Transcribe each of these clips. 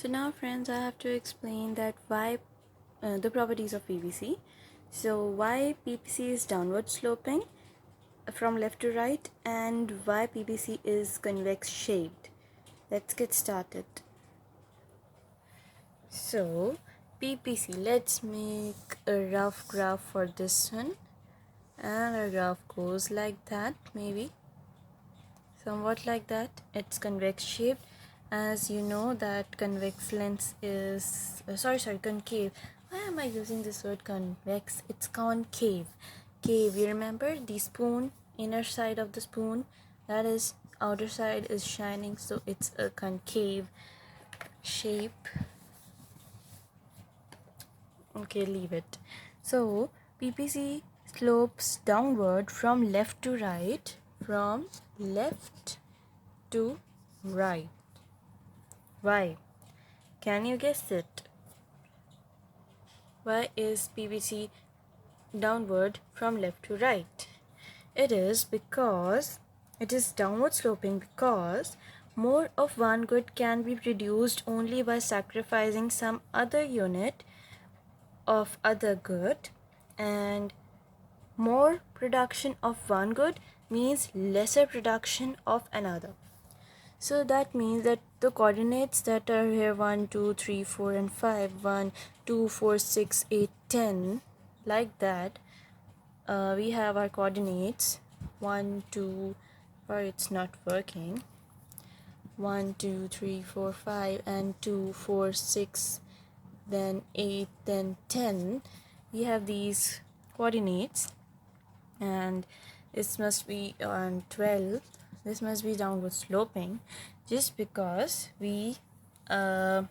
So now friends, I have to explain that why the properties of PVC. So why PVC is downward sloping from left to right and why PVC is convex shaped. Let's get started. So PVC, let's make a rough graph for this one, and our graph goes like that, maybe somewhat like that. It's convex shaped. As you know that convex lens is concave. Why am I using this word convex? It's concave. Cave, you remember the spoon, inner side of the spoon, that is outer side is shining, so it's a concave shape. Okay, leave it. So PVC slopes downward from left to right, from left to right. Why? Can you guess it? Why is PVC downward from left to right? It is because it is downward sloping because more of one good can be produced only by sacrificing some other unit of other good, and more production of one good means lesser production of another. So that means that the coordinates that are here 1, 2, 3, 4 and 5, 1, 2, 4, 6, 8, 10, like that, we have our coordinates 1, 2, or it's not working, 1, 2, 3, 4, 5 and 2, 4, 6, then 8, then 10. We have these coordinates, and this must be on 12. This must be downward sloping just because we know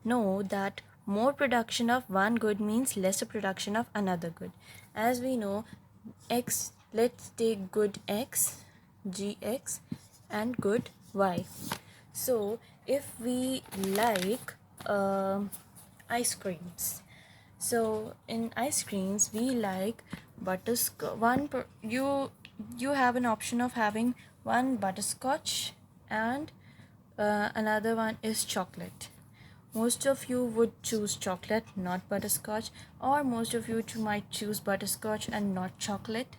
that more production of one good means lesser production of another good. As we know, x, let's take good x, gx, and good y. So if we like ice creams, so in ice creams we like butterscotch. You have an option of having one butterscotch and another one is chocolate. Most of you would choose chocolate, not butterscotch, or most of you might choose butterscotch and not chocolate.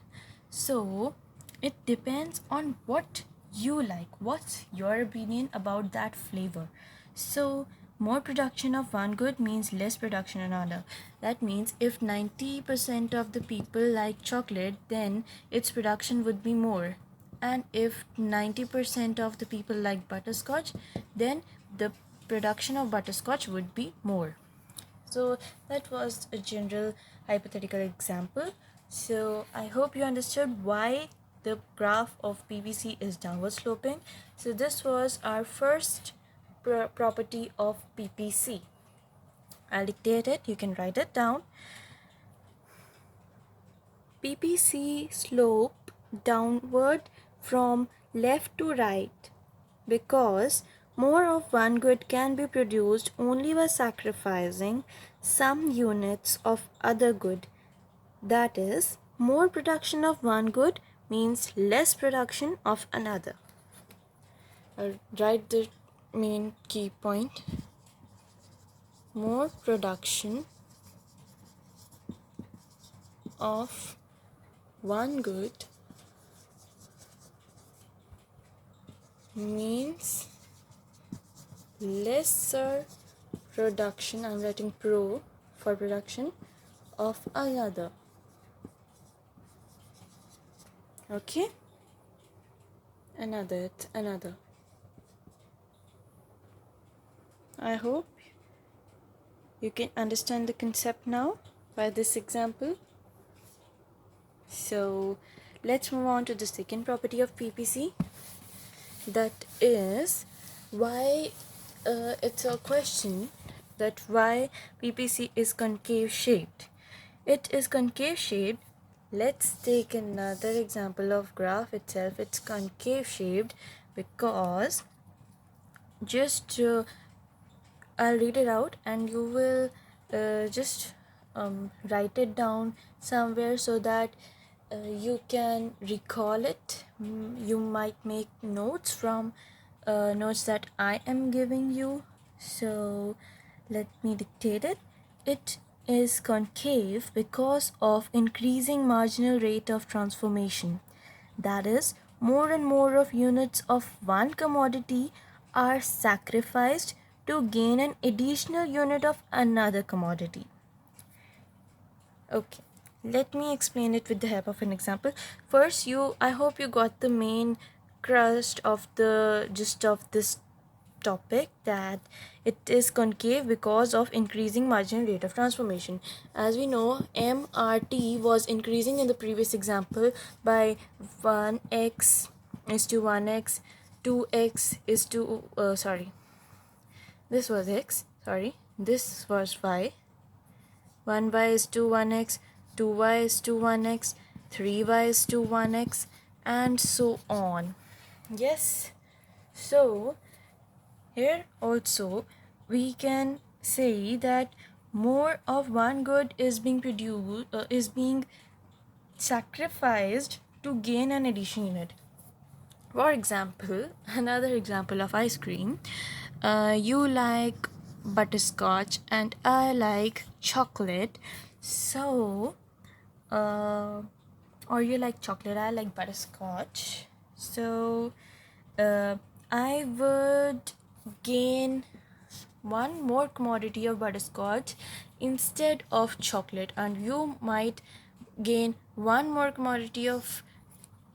So it depends on what you like. What's your opinion about that flavor? So more production of one good means less production of another. That means if 90% of the people like chocolate, then its production would be more. And if 90% of the people like butterscotch, then the production of butterscotch would be more. So that was a general hypothetical example. So I hope you understood why the graph of PVC is downward sloping. So this was our first property of PVC. I'll dictate it, you can write it down. PVC slope downward from left to right because more of one good can be produced only by sacrificing some units of other good. That is, more production of one good means less production of another. I'll write the main key point. More production of one good means lesser production, I'm writing pro for production, of another. Okay, another. I hope you can understand the concept now by this example. So let's move on to the second property of PVC, that is why it's a question that why PVC is concave shaped. It is concave shaped. Let's take another example of graph itself. It's concave shaped because just I'll read it out and you will just write it down somewhere so that you can recall it. You might make notes from notes that I am giving you. So let me dictate it. It is concave because of increasing marginal rate of transformation. That is, more and more of units of one commodity are sacrificed to gain an additional unit of another commodity. Okay, let me explain it with the help of an example. First, I hope you got the main crust of the gist of this topic, that it is concave because of increasing marginal rate of transformation. As we know, MRT was increasing in the previous example by 1x is to 1x, 2x is to this was x, this was y, 1y is to 1x, 2y is to 1x, 3y is to 1x, and so on. Yes, so here also we can say that more of one good is being sacrificed to gain an additional unit. For example, another example of ice cream, you like butterscotch and I like chocolate. So or you like chocolate, I like butterscotch. So I would gain one more commodity of butterscotch instead of chocolate, and you might gain one more commodity of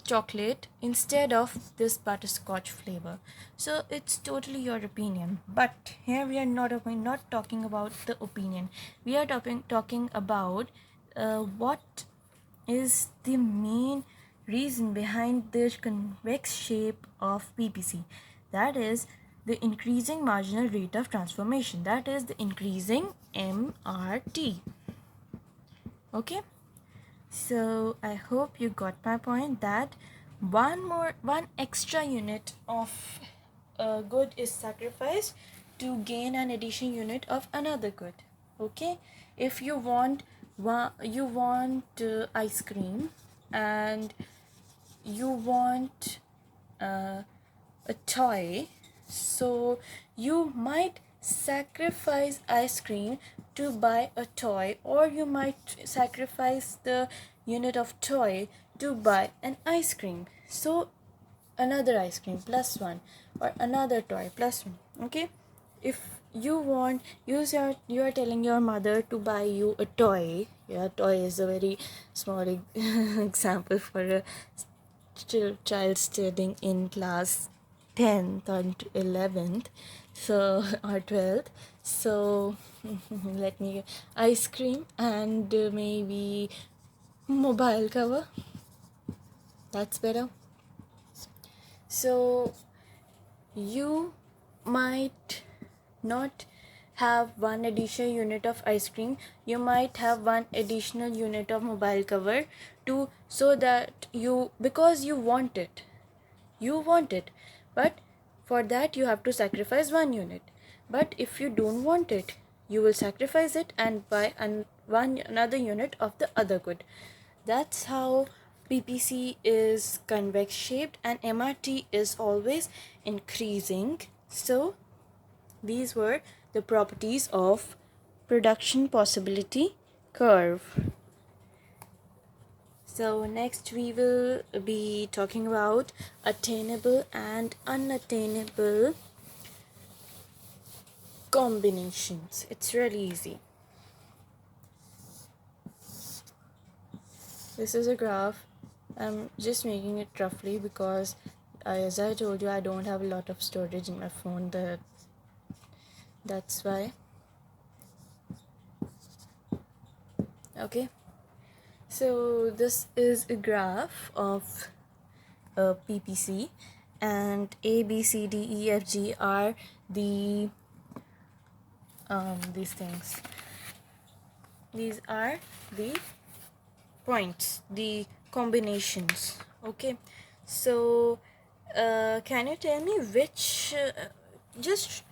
chocolate instead of this butterscotch flavor. So it's totally your opinion, but here we are not talking about the opinion. We are talking about what is the main reason behind the convex shape of PPC. That is the increasing marginal rate of transformation. That is the increasing MRT. Okay, so I hope you got my point, that one extra unit of a good is sacrificed to gain an additional unit of another good. Okay, if you want ice cream and you want a toy, so you might sacrifice ice cream to buy a toy, or you might sacrifice the unit of toy to buy an ice cream. So another ice cream plus one, or another toy plus one. Okay, if you are telling your mother to buy you a toy. Yeah, toy is a very small example for a child studying in class 10th or 11th, so or 12th. So let me ice cream and maybe mobile cover, that's better. So you might not have one additional unit of ice cream, you might have one additional unit of mobile cover to, so that because you want it, but for that you have to sacrifice one unit. But if you don't want it, you will sacrifice it and buy another unit of the other good. That's how PPC is convex shaped and MRT is always increasing. So these were the properties of production possibility curve. So next we will be talking about attainable and unattainable combinations. It's really easy. This is a graph. I'm just making it roughly because as I told you, I don't have a lot of storage in my phone, that's why. Okay, so this is a graph of PPC, and A, B, C, D, E, F, G are the these things. These are the points, the combinations. Okay, so can you tell me which just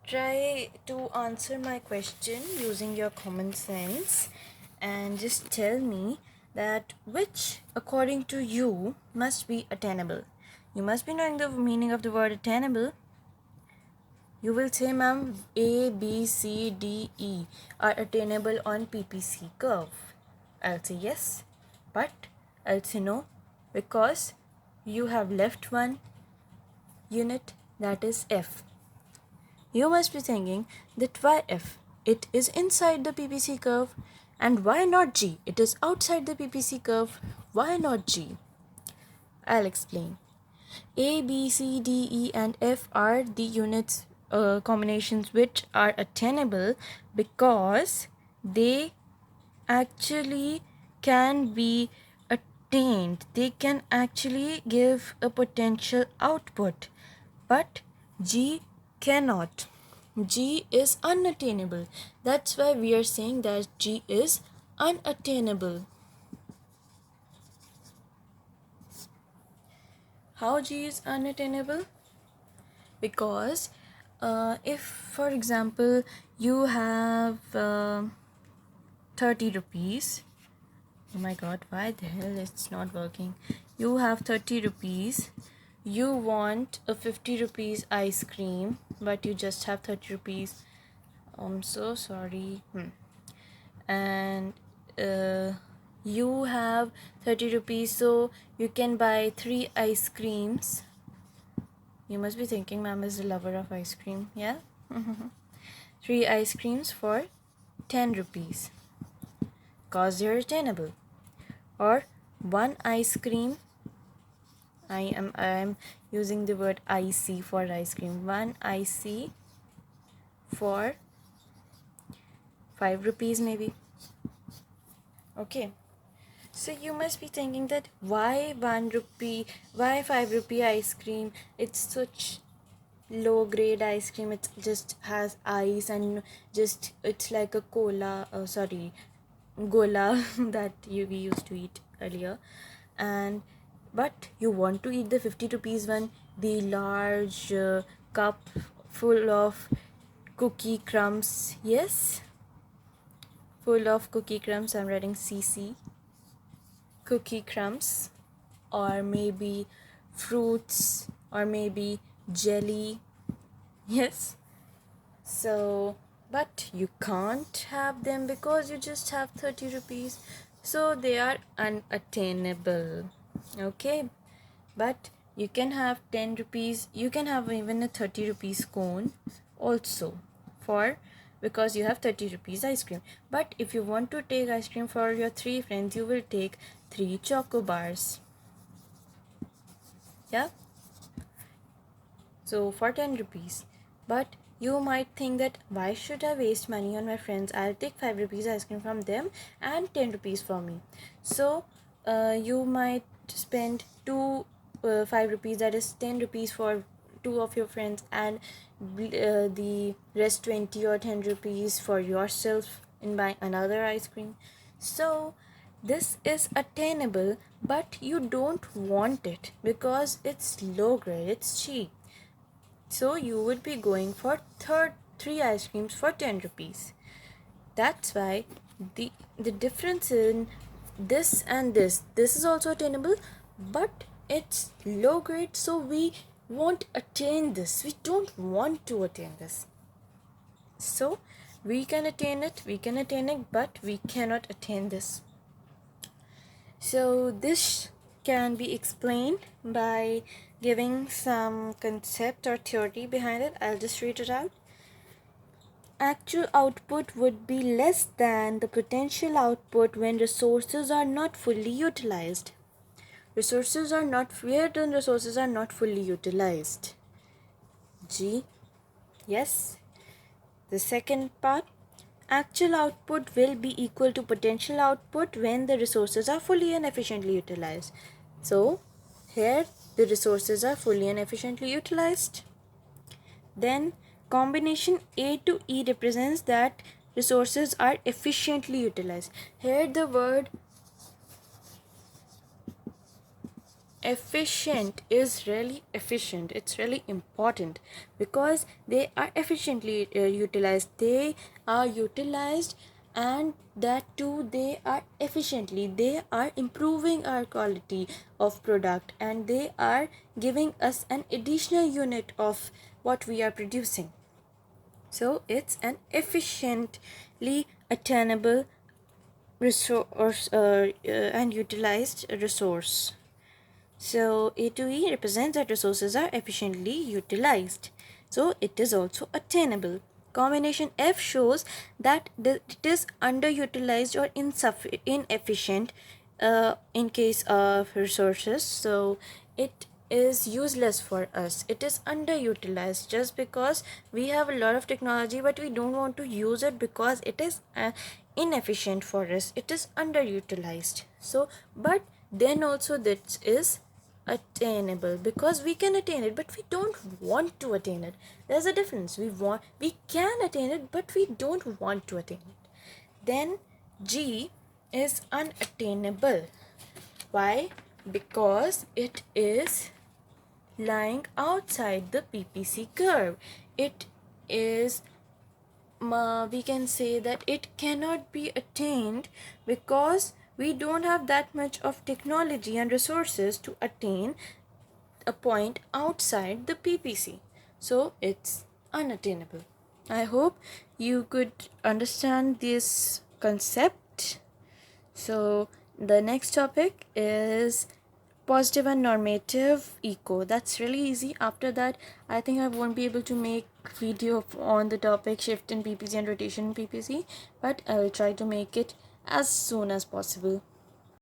try to answer my question using your common sense, and just tell me that which according to you must be attainable. You must be knowing the meaning of the word attainable. You will say, ma'am, A, B, C, D, E are attainable on PPC curve. I'll say yes, but I'll say no, because you have left one unit, that is F. You must be thinking that why F? It is inside the PPC curve. And why not G? It is outside the PPC curve. Why not G? I'll explain. A, B, C, D, E, and F are the units combinations which are attainable because they actually can be attained. They can actually give a potential output, but G cannot. G is unattainable. That's why we are saying that G is unattainable. How G is unattainable? Because if, for example, you have 30 rupees. Oh my god, why the hell it's not working? You have 30 rupees. You want a 50 rupees ice cream, but you just have 30 rupees. I'm so sorry. And you have 30 rupees, so you can buy 3 ice creams. You must be thinking, ma'am is a lover of ice cream. Yeah? 3 ice creams for 10 rupees. Cause they're attainable. Or 1 ice cream. I am using the word icy for ice cream. 1 icy for 5 rupees maybe. Okay. So you must be thinking that why 1 rupee, why 5 rupee ice cream? It's such low grade ice cream. It just has ice and just it's like a cola, gola that we used to eat earlier. And but you want to eat the 50 rupees one, the large cup full of cookie crumbs. Yes, full of cookie crumbs. I'm writing CC. Cookie crumbs, or maybe fruits, or maybe jelly. Yes. So, but you can't have them because you just have 30 rupees. So they are unattainable. Okay. But you can have 10 rupees. You can have even a 30 rupees cone also, for because you have 30 rupees ice cream. But if you want to take ice cream for your 3 friends, you will take 3 choco bars. Yeah. So for 10 rupees. But you might think that why should I waste money on my friends? I'll take 5 rupees ice cream from them and 10 rupees for me. So you might spend 5 rupees, that is 10 rupees for 2 of your friends, and the rest 20 or 10 rupees for yourself in buying another ice cream. So this is attainable, but you don't want it because it's low grade, it's cheap. So you would be going for 3 ice creams for 10 rupees. That's why the difference in this and this is also attainable, but it's low grade, so we won't attain this. We don't want to attain this. So we can attain it, but we cannot attain this. So this can be explained by giving some concept or theory behind it. I'll just read it out. Actual output would be less than the potential output when resources are not fully utilized. Resources are not fully utilized. G. Yes. The second part, actual output will be equal to potential output when the resources are fully and efficiently utilized. So here the resources are fully and efficiently utilized. Then combination A to E represents that resources are efficiently utilized. Here the word efficient is really efficient. It's really important because they are efficiently utilized. They are utilized, and that too they are efficiently. They are improving our quality of product, and they are giving us an additional unit of what we are producing. So it's an efficiently attainable resource and utilized resource. So A to E represents that resources are efficiently utilized. So it is also attainable. Combination F shows that it is underutilized or inefficient in case of resources. So it is useless for us. It is underutilized just because we have a lot of technology but we don't want to use it because it is inefficient for us. It is underutilized. So but then also this is attainable because we can attain it but we don't want to attain it. There's a difference. We can attain it but we don't want to attain it. Then G is unattainable. Why? Because it is lying outside the PPC curve. It is we can say that it cannot be attained because we don't have that much of technology and resources to attain a point outside the PPC. So it's unattainable. I hope you could understand this concept. So the next topic is positive and normative eco. That's really easy. After that, I think I won't be able to make video on the topic shift in PPC and rotation in PPC, but I will try to make it as soon as possible.